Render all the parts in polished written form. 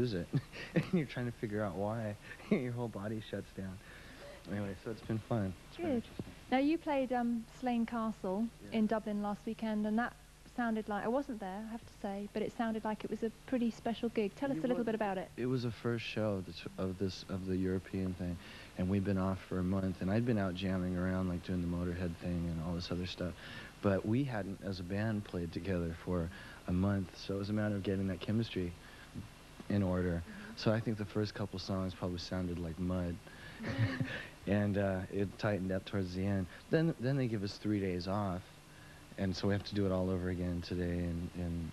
lose it. And you're trying to figure out why. Your whole body shuts down. Anyway, so it's been fun. It's been Good. interesting. Now, you played Slane Castle Yeah. in Dublin last weekend, and that sounded like, I wasn't there, I have to say, but it sounded like it was a pretty special gig. Tell us a little bit about it. It was the first show of the European thing, and we'd been off for a month, and I'd been out jamming around, like doing the Motorhead thing and all this other stuff, but we hadn't, as a band, played together for a month, so it was a matter of getting that chemistry in order. So I think the first couple songs probably sounded like mud, and it tightened up towards the end. Then they give us 3 days off, and so we have to do it all over again today in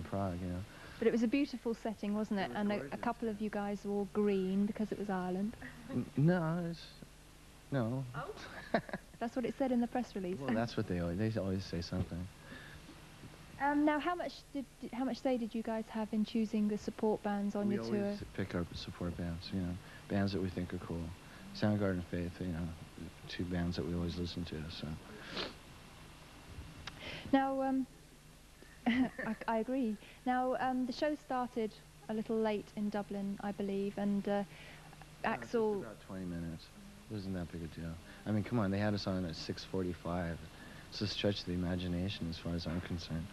Prague, you know. But it was a beautiful setting, wasn't it? It was And a gorgeous, couple of you guys wore green because it was Ireland. No. Oh? That's what it said in the press release. Well, that's what they always say something. Now, how much say did you guys have in choosing the support bands on your tour? We always pick our support bands, you know, bands that we think are cool. Soundgarden, Faith, you know, 2 bands that we always listen to. So. Now, I agree. Now, the show started a little late in Dublin, I believe, and Axl... Just about 20 minutes. It wasn't that big a deal. I mean, come on, they had us on at 6:45. It's a stretch of the imagination as far as I'm concerned.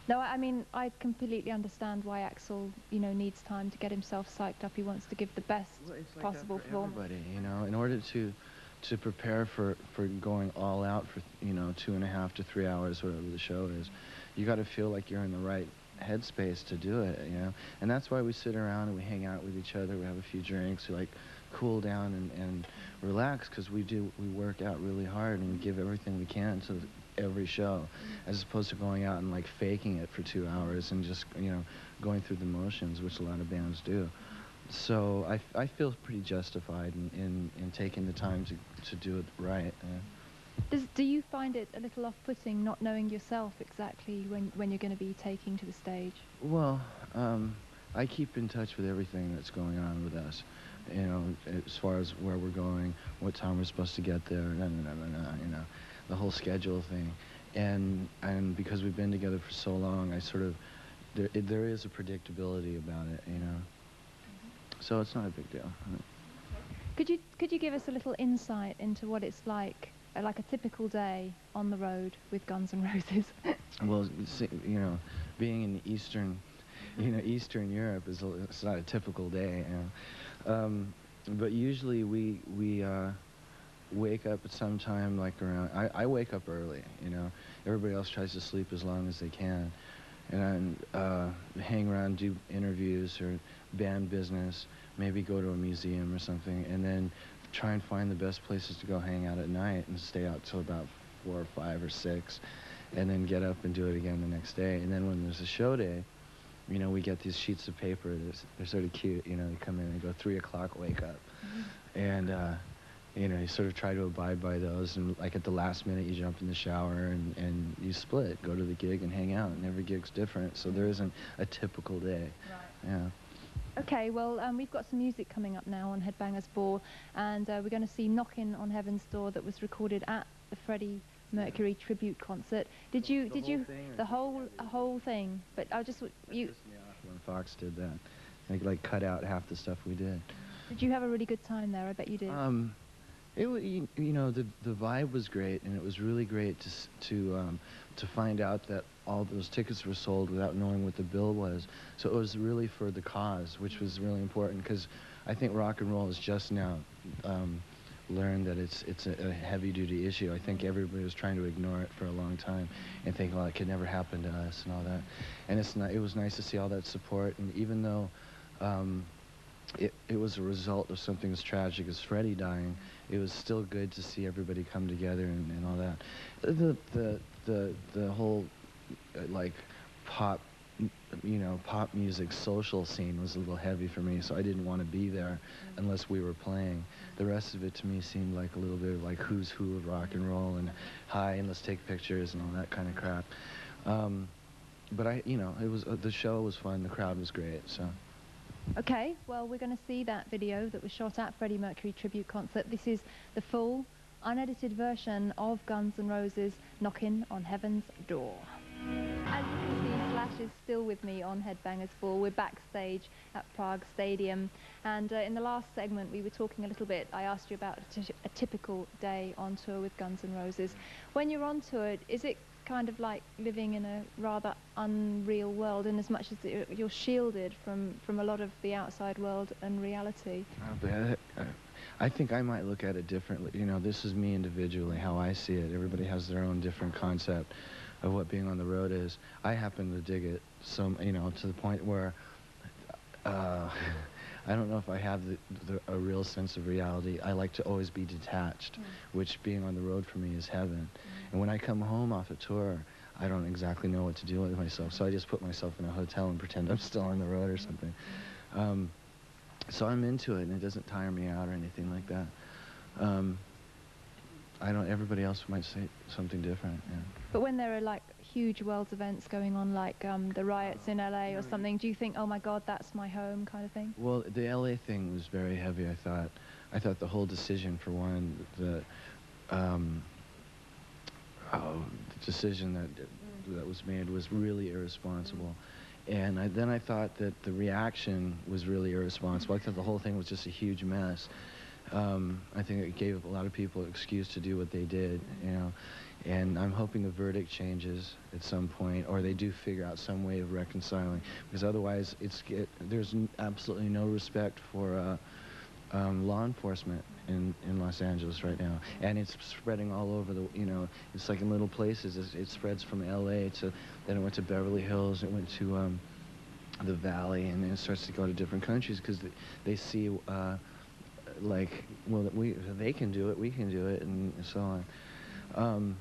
No, I mean, I completely understand why Axl, you know, needs time to get himself psyched up. He wants to give the best possible performance. Everybody, you know, in order to prepare for going all out for, you know, 2.5 to 3 hours, whatever the show is, you got to feel like you're in the right headspace to do it, you know. And that's why we sit around and we hang out with each other. We have a few drinks. We like cool down and relax, because we work out really hard and we give everything we can to every show, as opposed to going out and like faking it for 2 hours and just, you know, going through the motions, which a lot of bands do. So I feel pretty justified in taking the time to do it right. Do you find it a little off-putting not knowing yourself exactly when you're going to be taking to the stage? Well, I keep in touch with everything that's going on with us, you know, as far as where we're going, what time we're supposed to get there, you know, the whole schedule thing. And because we've been together for so long, I sort of, there is a predictability about it, you know. So it's not a big deal. Could you give us a little insight into what it's like a typical day on the road with Guns N' Roses? Well, you know, being in Eastern Europe it's not a typical day, you know. But usually we wake up at some time like around, I wake up early, you know. Everybody else tries to sleep as long as they can, and hang around, do interviews or band business, maybe go to a museum or something, and then try and find the best places to go hang out at night and stay out till about 4 or 5 or 6, and then get up and do it again the next day. And then when there's a show day, you know, we get these sheets of paper. They're sort of cute, you know. They come in and go 3 o'clock, wake up, and you know, you sort of try to abide by those. And like at the last minute, you jump in the shower and you split, go to the gig and hang out. And every gig's different, so there isn't a typical day. Right. Yeah. Okay, well, we've got some music coming up now on Headbangers Ball, and we're going to see Knockin' on Heaven's Door that was recorded at the Freddie Mercury tribute concert. Did you the whole thing? But I just you. Pissed me off when Fox did that. They like cut out half the stuff we did. Did you have a really good time there? I bet you did. You know, the vibe was great, and it was really great to find out that all those tickets were sold without knowing what the bill was. So it was really for the cause, which was really important, because I think rock and roll has just now learned that it's a heavy-duty issue. I think everybody was trying to ignore it for a long time and think, well, it could never happen to us and all that. And it was nice to see all that support, and even though it was a result of something as tragic as Freddie dying, it was still good to see everybody come together and all that. The whole like pop music social scene was a little heavy for me, so I didn't want to be there unless we were playing. The rest of it to me seemed like a little bit of like who's who of rock and roll, and hi and let's take pictures and all that kind of crap. But you know, it was the show was fun, the crowd was great, so. Okay, well, we're going to see that video that was shot at Freddie Mercury tribute concert. This is the full, unedited version of Guns N' Roses' Knockin' on Heaven's Door. As you can see, Slash is still with me on Headbangers Ball. We're backstage at Prague Stadium, and in the last segment we were talking a little bit. I asked you about a typical day on tour with Guns N' Roses. When you're on tour, is it kind of like living in a rather unreal world, in as much as you're shielded from a lot of the outside world and reality? I think I might look at it differently. You know, this is me individually, how I see it. Everybody has their own different concept of what being on the road is. I happen to dig it, you know, to the point where I don't know if I have a real sense of reality. I like to always be detached, which being on the road for me is heaven. And when I come home off a tour, I don't exactly know what to do with myself, so I just put myself in a hotel and pretend I'm still on the road or something. So I'm into it, and it doesn't tire me out or anything like that. Everybody else might say something different, yeah. But when there are like huge world events going on, like the riots in LA or something, do you think, oh my God, that's my home kind of thing? Well, the LA thing was very heavy, I thought. I thought the whole decision, for one, the decision that was made was really irresponsible. And then I thought that the reaction was really irresponsible. I thought the whole thing was just a huge mess. I think it gave a lot of people an excuse to do what they did, you know. And I'm hoping the verdict changes at some point, or they do figure out some way of reconciling. Because otherwise, there's absolutely no respect for law enforcement in Los Angeles right now. And it's spreading all over you know, it's like in little places. It spreads from LA then it went to Beverly Hills, it went to the Valley, and then it starts to go to different countries because they see, like, well, they can do it, we can do it, and so on.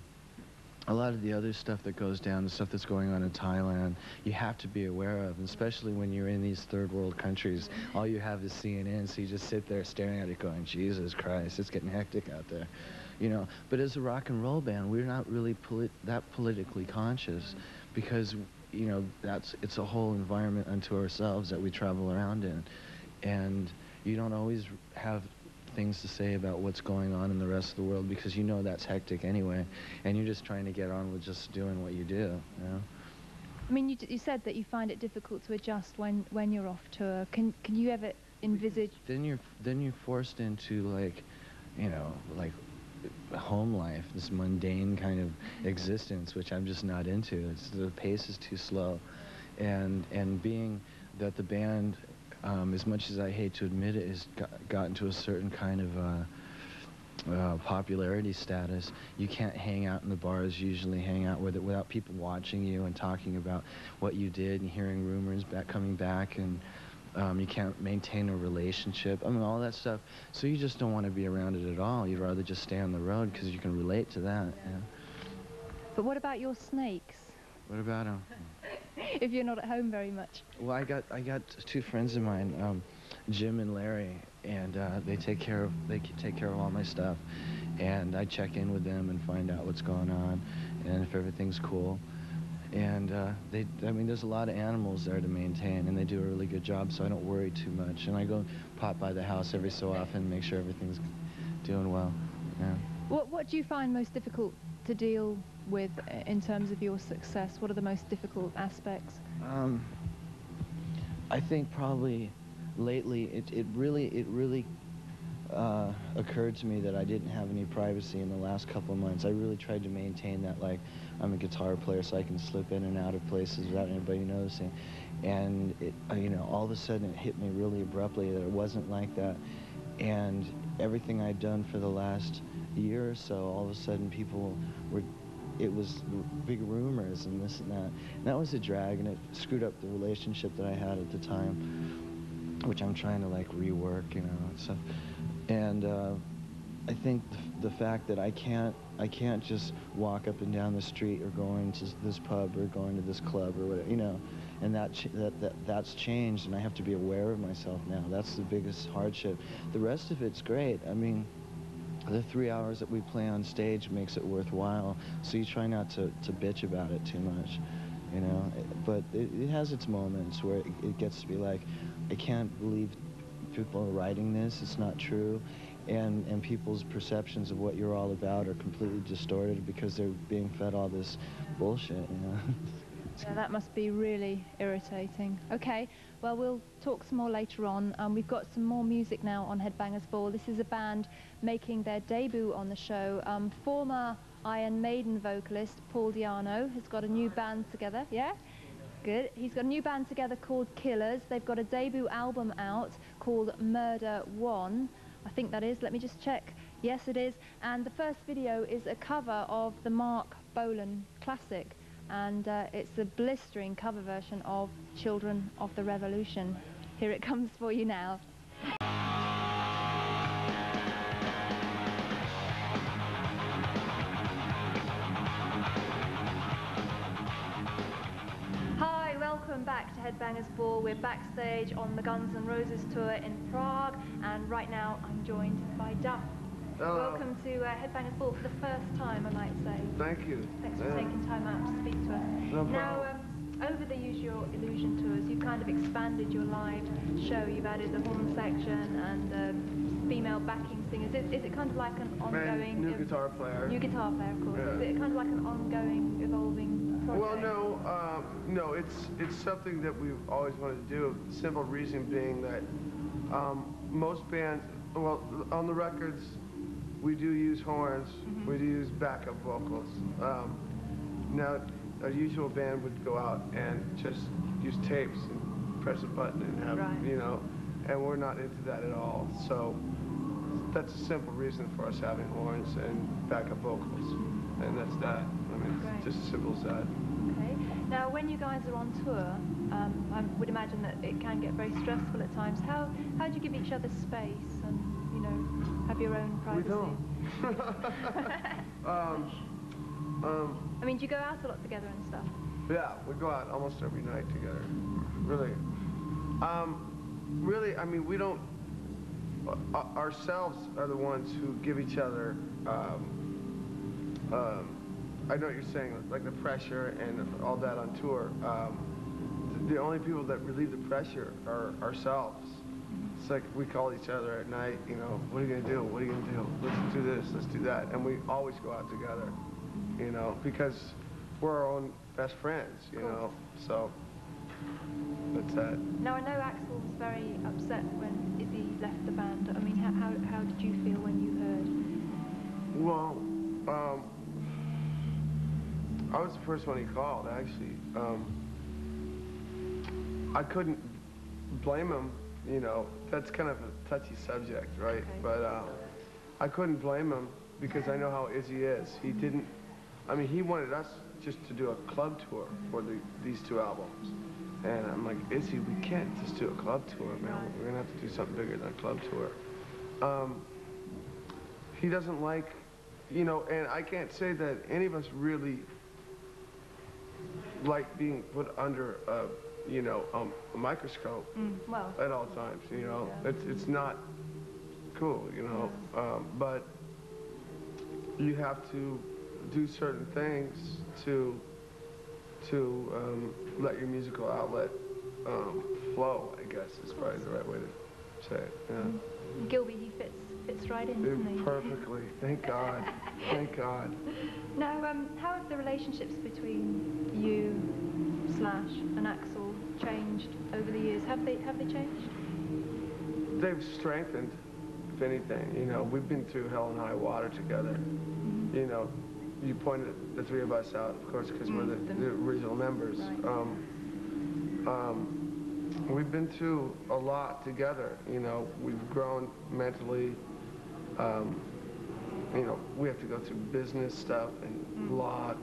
A lot of the other stuff that goes down, the stuff that's going on in Thailand, you have to be aware of, and especially when you're in these third world countries. All you have is CNN, so you just sit there staring at it going, Jesus Christ, it's getting hectic out there, you know. But as a rock and roll band, we're not really that politically conscious, because, you know, it's a whole environment unto ourselves that we travel around in, and you don't always have things to say about what's going on in the rest of the world, because you know that's hectic anyway, and you're just trying to get on with just doing what you do, you know? I mean, you said that you find it difficult to adjust when you're off tour. Can you ever envisage? Then you're forced into, like, you know, like home life, this mundane kind of existence, which I'm just not into. The pace is too slow, and being that the band, as much as I hate to admit it, has gotten to a certain kind of popularity status. You can't hang out in the bars you usually hang out with it without people watching you and talking about what you did and hearing rumors coming back, and you can't maintain a relationship. I mean, all that stuff. So you just don't want to be around it at all. You'd rather just stay on the road because you can relate to that. Yeah. But what about your snakes? What about them? If you're not at home very much. Well, I got two friends of mine, Jim and Larry, and they take care of all my stuff, and I check in with them and find out what's going on, and if everything's cool. And I mean, there's a lot of animals there to maintain, and they do a really good job, so I don't worry too much. And I go pop by the house every so often, make sure everything's doing well. Yeah. What do you find most difficult to deal with in terms of your success? What are the most difficult aspects? I think probably lately it really occurred to me that I didn't have any privacy in the last couple of months. I really tried to maintain that, like, I'm a guitar player, so I can slip in and out of places without anybody noticing. And you know, all of a sudden it hit me really abruptly that it wasn't like that. And everything I'd done for the last year or so, all of a sudden it was big rumors and this and that. And that was a drag, and it screwed up the relationship that I had at the time, which I'm trying to, like, rework, you know, and stuff. And I think the fact that I can't just walk up and down the street or going to this pub or going to this club or whatever, you know, and that's changed, and I have to be aware of myself now. That's the biggest hardship. The rest of it's great. I mean, the 3 hours that we play on stage makes it worthwhile, so you try not to bitch about it too much, you know. But it has its moments where it gets to be like, I can't believe people are writing this, it's not true, and people's perceptions of what you're all about are completely distorted because they're being fed all this bullshit, you know. Yeah, that must be really irritating. Okay, well, we'll talk some more later on. We've got some more music now on Headbangers Ball. This is a band making their debut on the show. Former Iron Maiden vocalist Paul Di'Anno has got a new band together. Yeah? Good. He's got a new band together called Killers. They've got a debut album out called Murder One. I think that is. Let me just check. Yes, it is. And the first video is a cover of the Mark Bolan classic. And it's a blistering cover version of Children of the Revolution. Here it comes for you now. Hi, welcome back to Headbangers Ball. We're backstage on the Guns N' Roses tour in Prague, and right now I'm joined by Duff. Welcome to Headbangers Ball for the first time, I might say. Thank you. Thanks for taking time out to speak to us. No now, over the Use Your Illusion tours, you've kind of expanded your live show. You've added the horn section and female backing singers. Is it kind of like an ongoing... new guitar player. New guitar player, of course. Yeah. Is it kind of like an ongoing, evolving project? Well, no, it's something that we've always wanted to do. The simple reason being that most bands, well, on the records, we do use horns, we do use backup vocals. Now, a usual band would go out and just use tapes and press a button and have, you know, and we're not into that at all. So that's a simple reason for us having horns and backup vocals, and that's that. I mean, it's just as simple as that. Okay. Now, when you guys are on tour, I would imagine that it can get very stressful at times. How do you give each other space and, you know, have your own privacy? We don't. I mean, do you go out a lot together and stuff? Yeah, we go out almost every night together. Really. Really, I mean, we don't... ourselves are the ones who give each other... I know what you're saying, like the pressure and all that on tour. The only people that relieve the pressure are ourselves. It's like we call each other at night, you know, what are you going to do? What are you going to do? Let's do this, let's do that. And we always go out together, you know, because we're our own best friends, you know, so that's that. Now, I know Axl was very upset when Izzy left the band. I mean, how did you feel when you heard? Well, I was the first one he called, actually. I couldn't blame him, you know, that's kind of a touchy subject, right? Okay. But I couldn't blame him because I know how Izzy is. He didn't, I mean, he wanted us just to do a club tour for these two albums. And I'm like, Izzy, we can't just do a club tour, man. We're gonna have to do something bigger than a club tour. He doesn't like, you know, and I can't say that any of us really like being put under a, you know, a microscope at all times, you know. It's not cool, you know. But you have to do certain things to let your musical outlet flow, I guess is probably the right way to say it. Yeah. Gilby, he fits right in, doesn't he? Perfectly. Thank God. Thank God. Now, how have the relationships between you, Slash, and Axl changed over the years? Have they changed? They've strengthened, if anything. You know, we've been through hell and high water together. You know, you pointed the three of us out, of course, because we're the original members. We've been through a lot together. You know, we've grown mentally. You know, we have to go through business stuff and law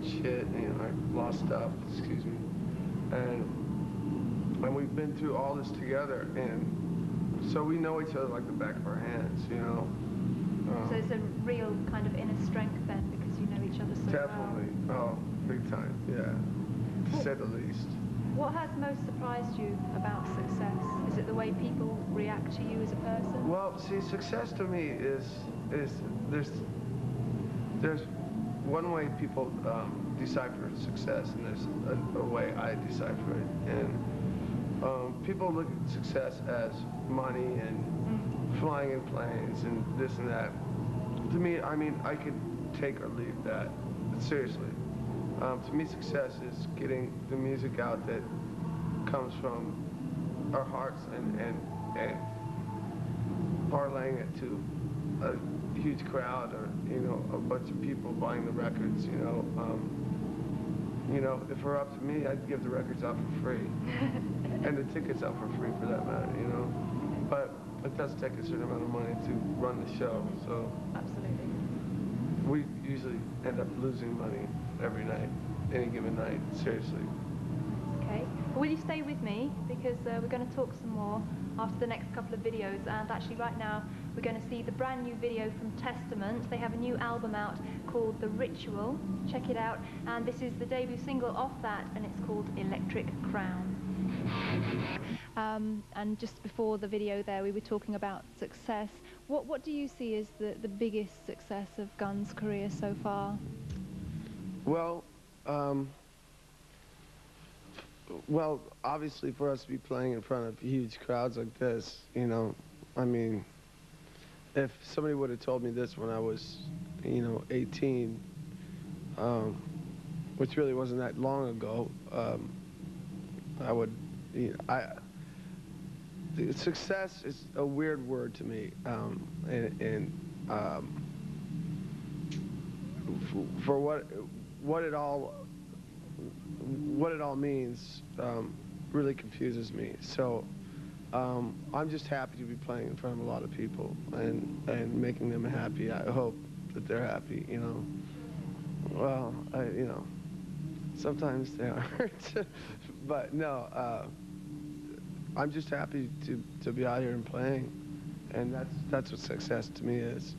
shit, you know, law stuff, excuse me. And we've been through all this together, and so we know each other like the back of our hands, you know. So it's a real kind of inner strength then, because you know each other so well. Definitely. Oh, big time, yeah, to say the least. What has most surprised you about success? Is it the way people react to you as a person? Well, see, success to me is there's one way people decipher success, and there's a way I decipher it. And people look at success as money and flying in planes and this and that. To me, I mean, I could take or leave that, seriously. To me, success is getting the music out that comes from our hearts and parlaying it to a huge crowd, or a bunch of people buying the records. If it were up to me, I'd give the records out for free, and the tickets out for free for that matter. But it does take a certain amount of money to run the show, so Absolutely. we usually end up losing money every night, any given night. Seriously. Okay. Well, will you stay with me, because we're going to talk some more after the next couple of videos, and actually right now we're going to see the brand new video from Testament. They have a new album out called The Ritual. Check it out, and this is the debut single off that, and it's called Electric Crown. And just before the video there, we were talking about success. What do you see as the biggest success of Guns' career so far? Well, obviously for us to be playing in front of huge crowds like this, I mean, if somebody would have told me this when I was, 18, which really wasn't that long ago, I would, success is a weird word to me, for what it all means really confuses me. So I'm just happy to be playing in front of a lot of people and making them happy. I hope that they're happy. Well, sometimes they aren't, but no. I'm just happy to be out here and playing, and that's what success to me is.